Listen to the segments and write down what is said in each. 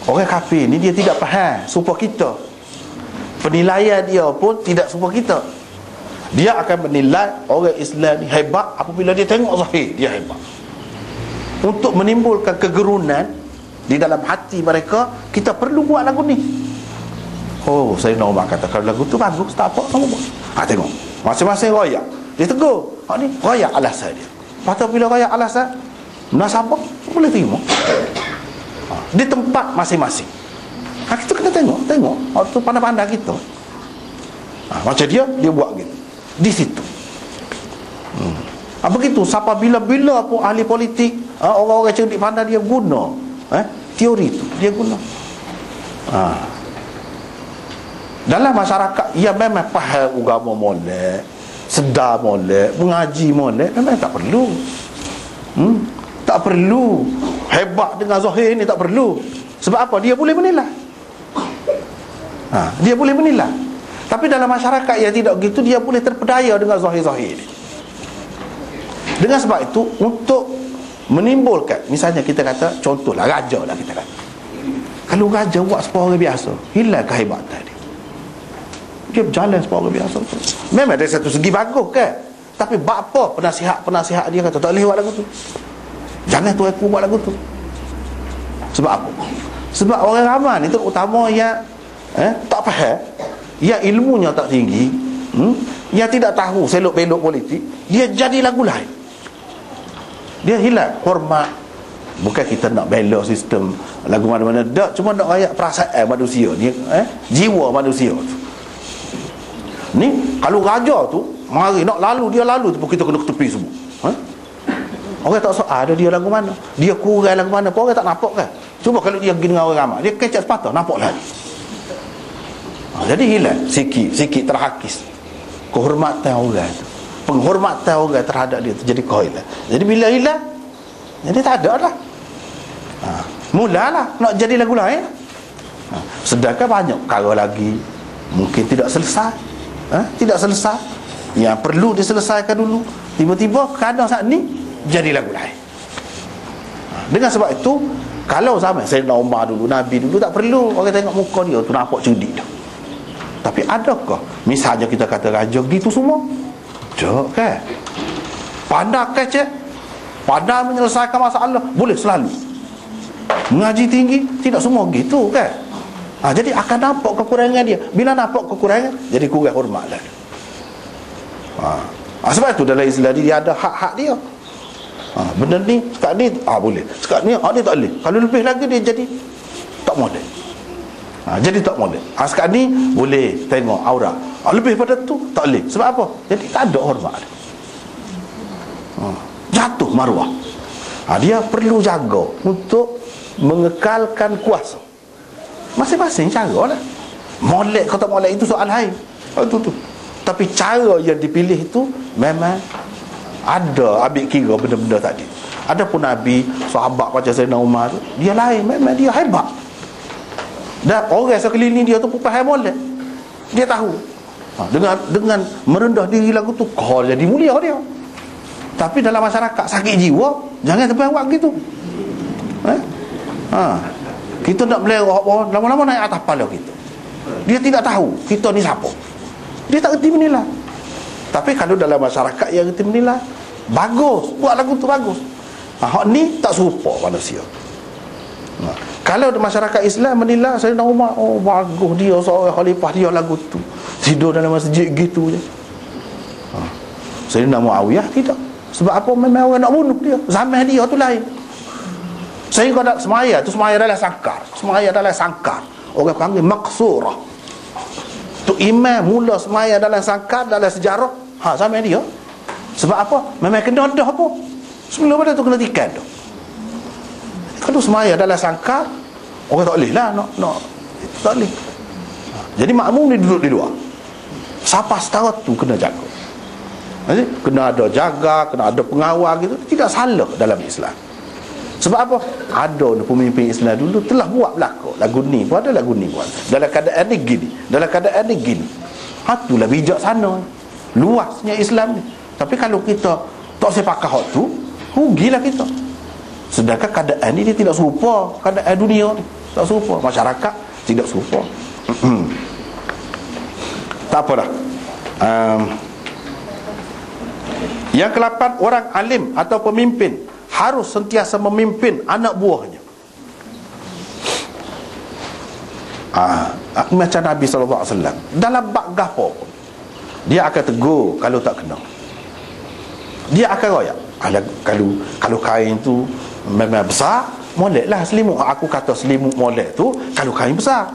Orang kafir ni dia tidak faham serupa kita. Penilaian dia pun tidak serupa kita. Dia akan menilai orang Islam ni hebat apabila dia tengok zahir dia hebat. Untuk menimbulkan kegerunan di dalam hati mereka, kita perlu buat lagu ni. Oh, saya nak Umar kata kalau lagu tu bagus, tak apa kamu buat. Tengok, masing-masing royak. Dia tegur, ni royak alasan dia. Lepas tu bila royak alasan, munasabah boleh terima. Di tempat masing-masing. Kita kena tengok waktu pandang-pandang kita. Macam dia buat gitu di situ. Begitu siapa bila-bila pun ahli politik, orang-orang cerdik pandai dia guna teori tu, dia guna. Dalam masyarakat yang memang faham agama molek, sedar molek, mengaji molek, memang tak perlu. Tak perlu hebat dengan zahir ni, tak perlu. Sebab apa? Dia boleh menilai. Dia boleh menilai. Tapi dalam masyarakat yang tidak begitu, dia boleh terpedaya dengan zahir-zahir ni. Dengan sebab itu, untuk menimbulkan, misalnya kita kata, contohlah raja lah kita kata. Kalau raja buat seperti orang biasa, hilang kehebatan dia. Dia berjalan seperti orang biasa. Memang dari satu segi bagus kan. Tapi apa penasihat dia kata tak boleh buat lagu tu. Jangan tu aku buat lagu tu. Sebab apa? Sebab orang ramai ni terutama yang tak faham, yang ilmunya tak tinggi, yang tidak tahu selok-belok politik, dia jadi lagu lain. Dia hilang hormat. Bukan kita nak bela sistem lagu mana-mana, tak, cuma nak rakyat perasaan manusia ni, jiwa manusia tu. Ni kalau raja tu mari nak lalu, dia lalu tu kita kena ke tepi semua. Orang tak soal dia lagu mana, dia kurang lagu mana pun orang tak nampak kan. Cuba kalau dia pergi dengan orang ramai, dia kecak sepatah nampak lagi. Jadi hilang sikit terhakis kehormatan orang tu, penghormatan orang terhadap dia tu jadi kehilang. Jadi bila hilang, jadi tak ada lah. Mulalah nak jadi lagu lain. Sedangkan banyak perkara lagi mungkin tidak selesai, tidak selesai, yang perlu diselesaikan dulu. Tiba-tiba kadang saat ni jadi lagu lain. Dengan sebab itu, kalau zaman Sayyidina Umar dulu, Nabi dulu, tak perlu orang tengok muka dia tu nampak cerdik dah. Tapi adakah misalnya kita kata raja gitu semua? Tak kan? Pandai kecek, pandai menyelesaikan masalah, boleh selalu. Mengaji tinggi, tidak semua gitu kan? Jadi akan nampak kekurangan dia. Bila nampak kekurangan, jadi kurang hormat lah. Sebab itu dalam Islam dia ada hak-hak dia. Benda ni sekarang ni boleh, sekarang ni dia tak boleh. Kalau lebih lagi dia jadi tak boleh. Jadi tak boleh. Sekarang ni boleh tengok aurat, lebih pada tu tak boleh. Sebab apa? Jadi tak ada hormat. Jatuh maruah. Dia perlu jaga untuk mengekalkan kuasa. Masing-masing cara lah. Molek kata molek itu soal lain. Itu. Tapi cara yang dipilih itu memang ada ambil kira benda-benda tadi. Ada pun Nabi, sahabat macam Sayyidina Umar tu, dia lain, memang dia hebat. Dan orang sekeliling dia tu pun faham molek. Dia tahu. Dengan merendah diri lagu tu, kau jadi mulia dia. Tapi dalam masyarakat sakit jiwa, jangan sampai buat gitu. Kita nak melerah bawah, lama-lama naik atas kepala kita. Dia tidak tahu kita ni siapa. Dia tak kerti menilai. Tapi kalau dalam masyarakat yang kerti menilai, bagus, buat lagu tu bagus. Hak ni tak serupa manusia. Kalau masyarakat Islam menilai Sayyidina Umar, bagus dia seorang khalifah, dia lagu tu tidur dalam masjid gitu je. Sayyidina Muawiyah tidak. Sebab apa? Memang orang nak bunuh dia. Zaman dia tu lain. Sehingga nak semaya tu, semaya adalah sangkar. Semaya adalah sangkar. Orang panggil maqsurah. Tu imam mula semaya dalam sangkar, dalam sejarah. Zaman dia. Sebab apa? Memang kena dah apa? Sebelum pada tu kena tikan dah. Kalau semaya dalam sangkar, orang tak boleh lah nak tak boleh. Jadi makmum ni duduk di luar. Siapa setara tu kena jaga. Jadi kena ada jaga, kena ada pengawal gitu. Tidak salah dalam Islam. Sebab apa? Ada pemimpin Islam dulu telah buat belakang. Lagu ni pun ada, lagu ni pun ada. Dalam keadaan ni gini, dalam keadaan ni gini. Itulah bijak sana, luasnya Islam ni. Tapi kalau kita tak sepakat hak tu, rugilah kita. Sedangkan keadaan ni dia tidak serupa keadaan dunia ni. Tak serupa. Masyarakat tidak serupa. Tak apalah. Yang ke-8, orang alim atau pemimpin harus sentiasa memimpin anak buahnya. Macam Nabi SAW dalam bab gapo pun, dia akan tegur kalau tak kena. Dia akan royak. Kalau kain tu memang besar, moleklah selimut. Aku kata selimut molek tu kalau kain besar.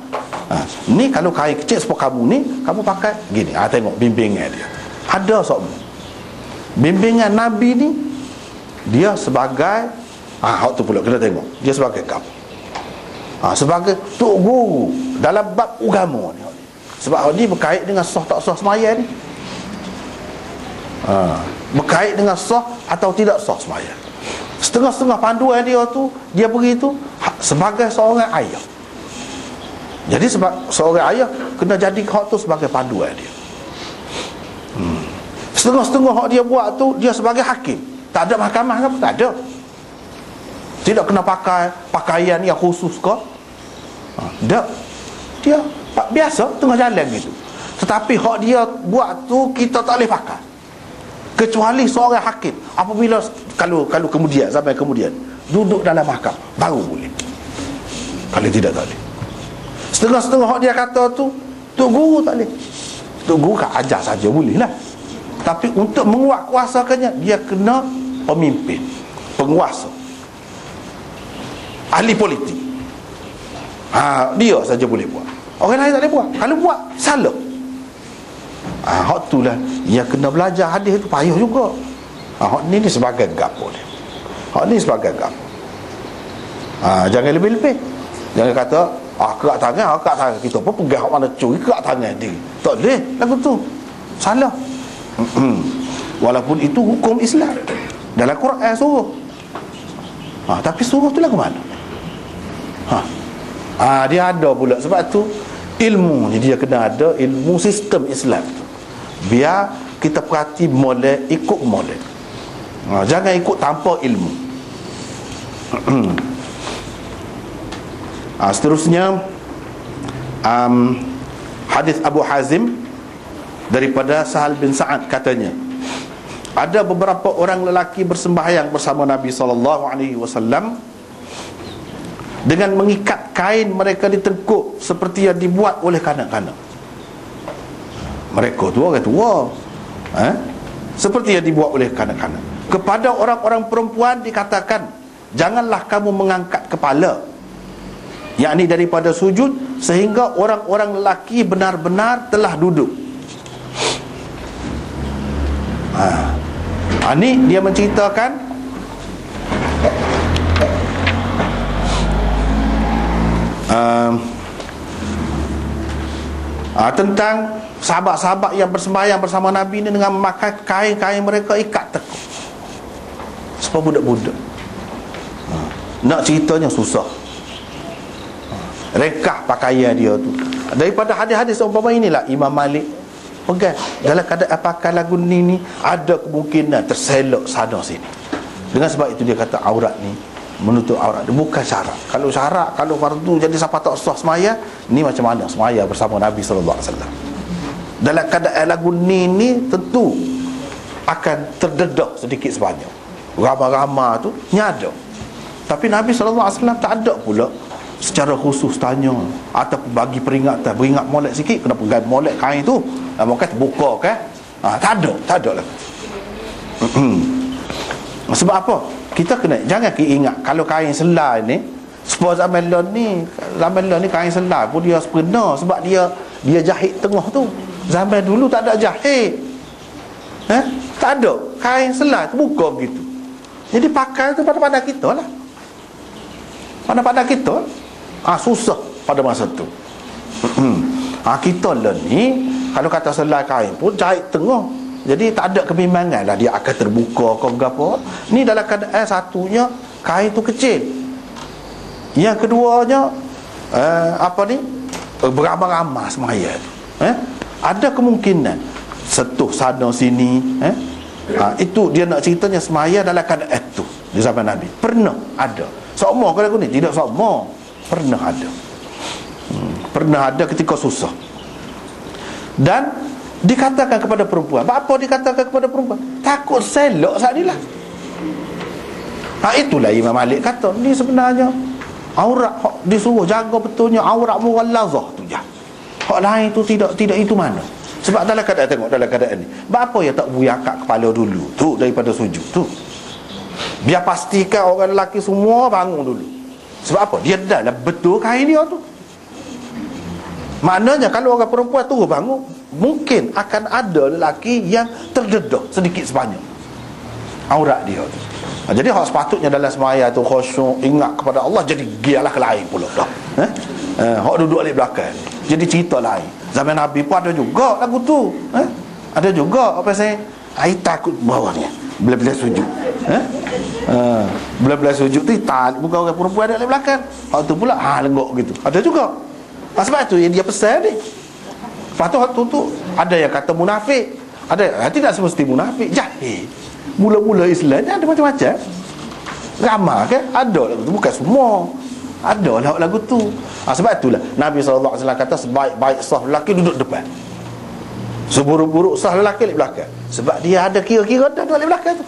Ni kalau kain kecil seperti kamu ni, kamu pakai gini. Tengok bimbingan dia. Ada semua. Bimbingan Nabi ni, dia sebagai hak tu pula kena tengok. Dia sebagai kamu. Sebagai tok guru dalam bab agama ni. Sebab ni berkait dengan sah tak sah sembahyang ni. Berkait dengan sah atau tidak sah sembahyang. Setengah-setengah panduan dia tu, dia beri tu sebagai seorang ayah. Jadi sebab seorang ayah kena jadi hak tu sebagai panduan dia. Setengah-setengah hak dia buat tu, dia sebagai hakim. Tak ada mahkamah ke? Tak ada. Tidak kena pakai pakaian yang khusus ke? Tak. Dia biasa tengah jalan gitu. Tetapi hak dia buat tu kita tak boleh pakai, kecuali seorang hakim. Apabila kalau kemudian, sampai kemudian duduk dalam mahkamah baru boleh. Kalau tidak, tak boleh. Setengah-setengah hak dia kata tu, tok guru tak boleh. Tok guru kan ajar saja boleh lah. Tapi untuk menguat kuasakannya, dia kena pemimpin, penguasa, ahli politik. Dia saja boleh buat. Orang lain tak boleh buat. Kalau buat, salah. Hak tu lah yang kena belajar hadis tu payah juga. Hak ni sebagai gapo dia. Hak ni sebagai gapo. Jangan lebih-lebih. Jangan kata kerak tangan kita pun pegang hak mana curi kerak tangan dia. Tak boleh lagu tu. Salah. Walaupun itu hukum Islam dalam Quran suruh. Tapi suruh tu lagu mana? Dia ada pula. Sebab tu ilmu ni dia kena ada ilmu sistem Islam tu. Biar kita perhati molek, ikut molek. Jangan ikut tanpa ilmu. Seterusnya hadis Abu Hazim daripada Sahal bin Sa'ad, katanya ada beberapa orang lelaki bersembahyang bersama Nabi SAW dengan mengikat kain mereka di tengkuk seperti yang dibuat oleh kanak-kanak. Mereka tu orang tua, seperti yang dibuat oleh kanak-kanak. Kepada orang-orang perempuan dikatakan, janganlah kamu mengangkat kepala, yakni daripada sujud, sehingga orang-orang lelaki benar-benar telah duduk. Ini dia menceritakan tentang sahabat-sahabat yang bersembahyang bersama Nabi ni dengan memakai kain-kain mereka ikat tekuk seperti budak-budak. Nak ceritanya susah. Rekah pakaian dia tu. Daripada hadis-hadis seumpama inilah Imam Malik pegang dalam keadaan pakai lagu ni ada kemungkinan terselok sana sini. Dengan sebab itu dia kata aurat ni, menutup aurat dia bukan syarat. Kalau syarat, kalau fardu, jadi siapa tak sah semaya, ni macam mana semaya bersama Nabi SAW. Dalam keadaan lagu ni tentu akan terdedah sedikit sebanyak. Ramah-ramah tu nyada. Tapi Nabi SAW tak ada pula secara khusus tanya ataupun bagi peringatan, beringat molek sikit, kena pegang molek kain tu, mungkin terbuka kan. Tak ada lah. Sebab apa? Kita kena, jangan kita ingat kalau kain selai ni, sebab zaman ni kain selai pun dia sempurna sebab dia jahit tengah tu. Zaman dulu tak ada jahit, tak ada, kain selai terbuka begitu. Jadi pakai tu pada kita lah, pada kita susah pada masa tu. Kita lah ni kalau kata selai kain pun jahit tengah, jadi tak ada kebimbangan lah dia akan terbuka ke apa. Ni dalam keadaan satunya kain tu kecil, yang keduanya beramah-ramah semaya tu. Ada kemungkinan setuh sana sini. Itu dia nak ceritanya semaya dalam keadaan itu di zaman Nabi. Pernah ada. Sama ke lagu ni? Tidak sama. Pernah ada. Pernah ada ketika susah. Dan dikatakan kepada perempuan. Apa dikatakan kepada perempuan? Takut selok saat ni lah. Itulah Imam Malik kata, ni sebenarnya aurat disuruh jaga betulnya aurat mughallazah tu je. Hak lain tu tidak itu mana. Sebab dalam keadaan, tengok dalam keadaan ni, apa yang tak boleh angkat kepala dulu tu daripada sujud tu? Biar pastikan orang lelaki semua bangun dulu. Sebab apa? Dia dah lah betul kain dia tu. Maknanya kalau orang perempuan tu bangun, mungkin akan ada lelaki yang terdedah sedikit sebanyak aurat dia tu. Jadi hak sepatutnya dalam semaya tu khusyuk, ingat kepada Allah, jadi gialah ke lain pula dah. Hak duduk di belakang, jadi cerita lain. Zaman Nabi pun ada juga lagu tu. Ada juga apa saya? Ai takut bawahnya. Bila-bila sujud. Bila-bila sujud tu bukan orang perempuan ada di belakang. Hak tu pula lenggok gitu. Ada juga. Sebab tu yang dia pesan ni. Lepas tu ada yang kata munafik. Ada tidak semesti munafik, jahil. Mula-mula Islam ni ada macam-macam. Ramai kan? Ada lagu tu, bukan semua. Ada lah lagu tu. Sebab itulah Nabi SAW kata sebaik-baik sah lelaki duduk depan, seburuk-buruk sah lelaki di belakang. Sebab dia ada kira-kira dah duduk di belakang tu.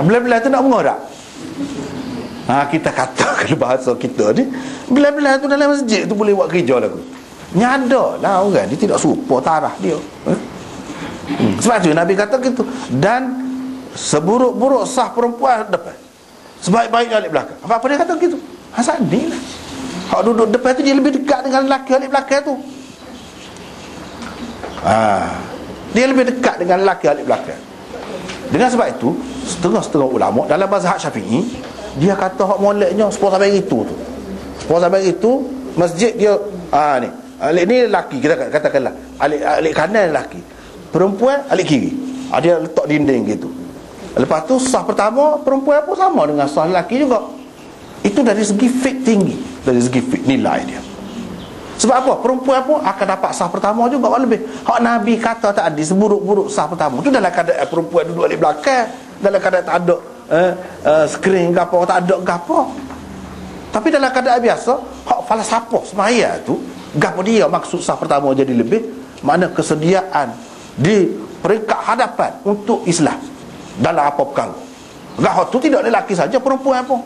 Bila-bila tu nak mengorak. Kita kata kalau bahasa kita ni, bila-bila tu dalam masjid tu boleh buat kerja lagu. Nyada lah orang dia tidak serupa tarah dia. Sebab tu Nabi kata gitu. Dan seburuk-buruk sah perempuan depan, sebaik-baiknya di belakang. Apa dia kata gitu? Hasan ni lah. Hak duduk depan tu dia lebih dekat dengan lelaki di belakang tu. Dia lebih dekat dengan lelaki di belakang. Dengan sebab itu, setengah-setengah ulama dalam mazhab Syafi'i, dia kata hak moleknya 10 sampai itu tu. 10 sampai itu masjid dia ni. Alik ni lelaki, kita katakanlah alik kanan lelaki, perempuan alik kiri. Dia letak dinding gitu. Lepas tu sah pertama perempuan pun sama dengan sah lelaki juga. Itu dari segi fik tinggi, dari segi fik nilai dia. Sebab apa? Perempuan pun akan dapat sah pertama juga lebih. Hak Nabi kata tadi seburuk-buruk sah pertama tu dalam keadaan perempuan duduk di belakang, dalam keadaan tak ada skrin ke apa, tak ada ke apa. Tapi dalam keadaan biasa, hak falsafah semaya tu, gapo dia maksud sah pertama jadi lebih, makna kesediaan di peringkat hadapan untuk Islam dalam apa perkara. Hak tu tidak lelaki saja, perempuan pun.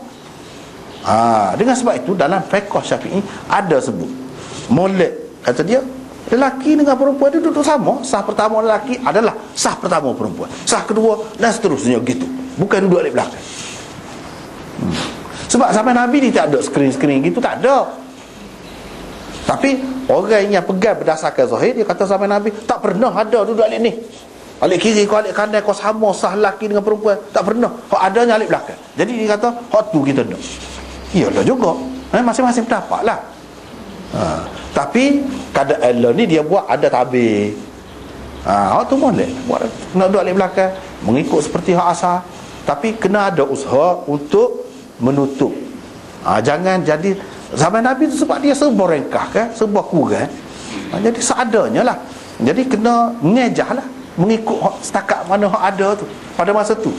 Dengan sebab itu dalam fiqh Syafi'i ada sebut molek, kata dia lelaki dengan perempuan itu duduk sama. Sah pertama lelaki adalah sah pertama perempuan, sah kedua dan seterusnya gitu. Bukan duduk di belakang. Sebab sampai Nabi ni tak ada skrin-skrin gitu, tak ada. Tapi orang yang pegang berdasarkan zahir, dia kata sampai Nabi tak pernah ada duduk alik ni, alik kiri kau alik kanan kau sama sah lelaki dengan perempuan, tak pernah. Hak adanya alik belakang. Jadi dia kata hak tu kita nak. Iyalah juga, masing-masing pendapat lah. Tapi keadaan Allah ni dia buat ada tabir. Hak tu boleh buat, nak duduk alik belakang mengikut seperti hak asal. Tapi kena ada usaha untuk menutup. Jangan jadi zaman Nabi tu, sebab dia serba rengkah kan, serba kurang. Jadi seadanya lah. Jadi kena ngejah lah, mengikut setakat mana hak ada tu pada masa tu.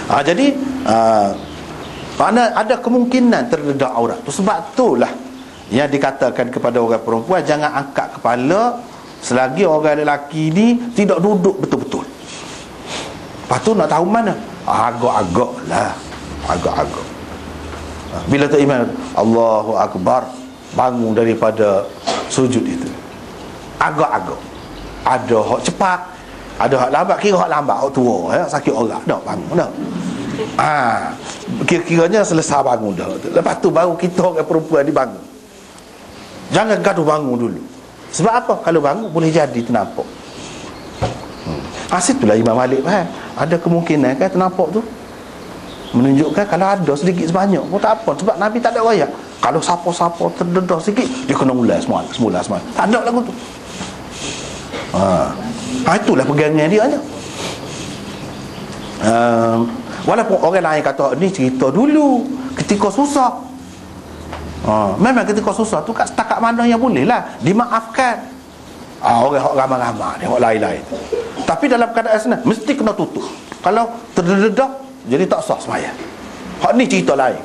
Jadi mana ada kemungkinan terdedah aurat tu. Sebab itulah yang dikatakan kepada orang perempuan, jangan angkat kepala selagi orang lelaki ni tidak duduk betul-betul. Lepas tu nak tahu mana? Agak-agak lah, agak-agak. Bila tu imam Allahu Akbar, bangun daripada sujud itu, agak-agak. Ada hak cepat, ada hak lambat. Kira hak lambat, hak tua sakit orang dah bangun dah. Kira-kiranya selesai bangun dah. Lepas tu baru kita orang perempuan dibangun. Jangan gaduh bangun dulu. Sebab apa? Kalau bangun boleh jadi ternampak. Situlah Imam Malik faham. Ada kemungkinan kan ternampak tu menunjukkan kalau ada sedikit sebanyak pun tak apa. Sebab Nabi tak ada wayak. Kalau siapa-siapa terdedah sikit, dia kena ulang semula. Tak ada lagu tu. Itulah pegangan dia hanya. Walaupun orang lain kata ni cerita dulu ketika susah. Memang ketika susah tu kat setakat mana yang boleh lah dimaafkan. Orang ramai-ramai dia, orang lain-lain. Tapi dalam keadaan senang mesti kena tutup. Kalau terdedah jadi tak sah sembahyang. Hak ni cerita lain.